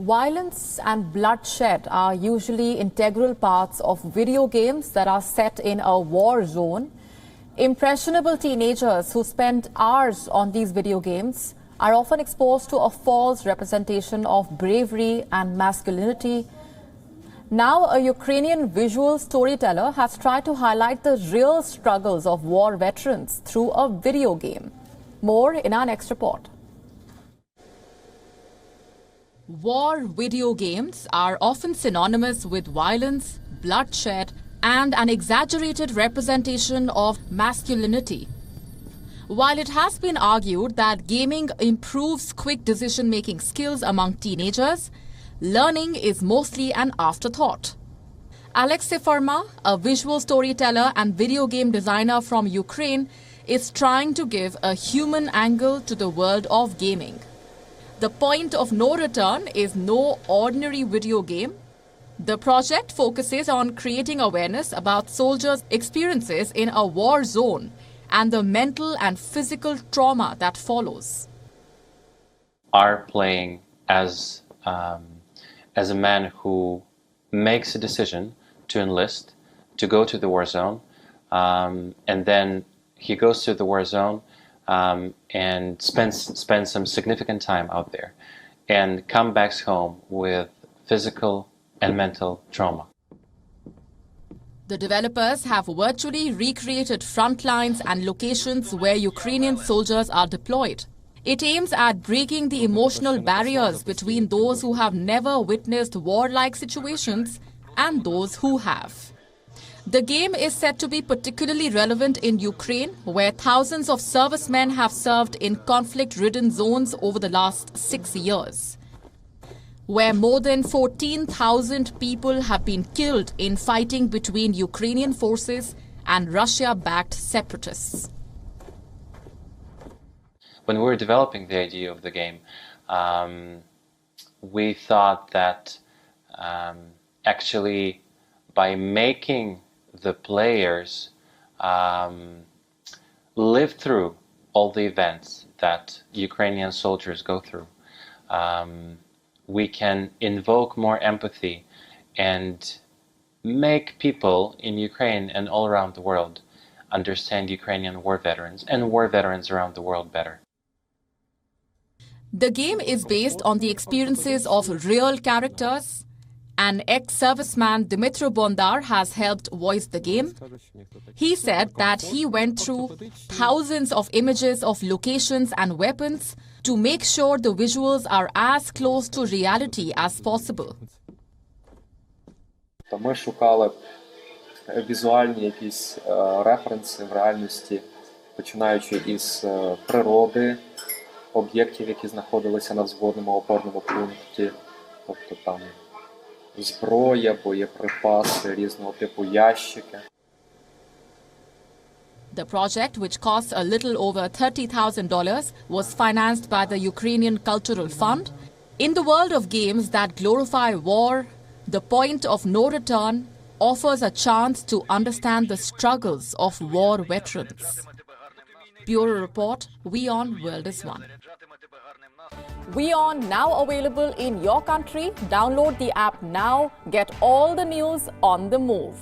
Violence and bloodshed are usually integral parts of video games that are set in a war zone. Impressionable teenagers who spend hours on these video games are often exposed to a false representation of bravery and masculinity. Now, a Ukrainian visual storyteller has tried to highlight the real struggles of war veterans through a video game. More in our next report. War video games are often synonymous with violence, bloodshed, and an exaggerated representation of masculinity. While it has been argued that gaming improves quick decision-making skills among teenagers, learning is mostly an afterthought. Alexey Farma, a visual storyteller and video game designer from Ukraine, is trying to give a human angle to the world of gaming. The point of no return is no ordinary video game. The project focuses on creating awareness about soldiers' experiences in a war zone and the mental and physical trauma that follows. Are playing as a man who makes a decision to enlist, to go to the war zone, and then he goes to the war zone and spends some significant time out there and come back home with physical and mental trauma. The developers have virtually recreated front lines and locations where Ukrainian soldiers are deployed. It aims at breaking the emotional barriers between those who have never witnessed war-like situations and those who have. The game is said to be particularly relevant in Ukraine, where thousands of servicemen have served in conflict-ridden zones over the last 6 years, where more than 14,000 people have been killed in fighting between Ukrainian forces and Russia-backed separatists. When we were developing the idea of the game, we thought that actually by making the players live through all the events that Ukrainian soldiers go through, we can invoke more empathy and make people in Ukraine and all around the world understand Ukrainian war veterans and war veterans around the world better. The game is based on the experiences of real characters. An ex-serviceman, Dmitry Bondar, has helped voice the game. He said that he went through thousands of images of locations and weapons to make sure the visuals are as close to reality as possible. Ми шукали візуальні якісь референси в реальності, починаючи із природи, об'єктів, які знаходилися на взводному опорному пункті, тобто там зброя, боєприпаси, різного типу ящики. The project, which cost a little over $30,000, was financed by the Ukrainian Cultural Fund. In the world of games that glorify war, the point of no return offers a chance to understand the struggles of war veterans. Bureau Report, WION World is One. WION now available in your country. Download the app now. Get all the news on the move.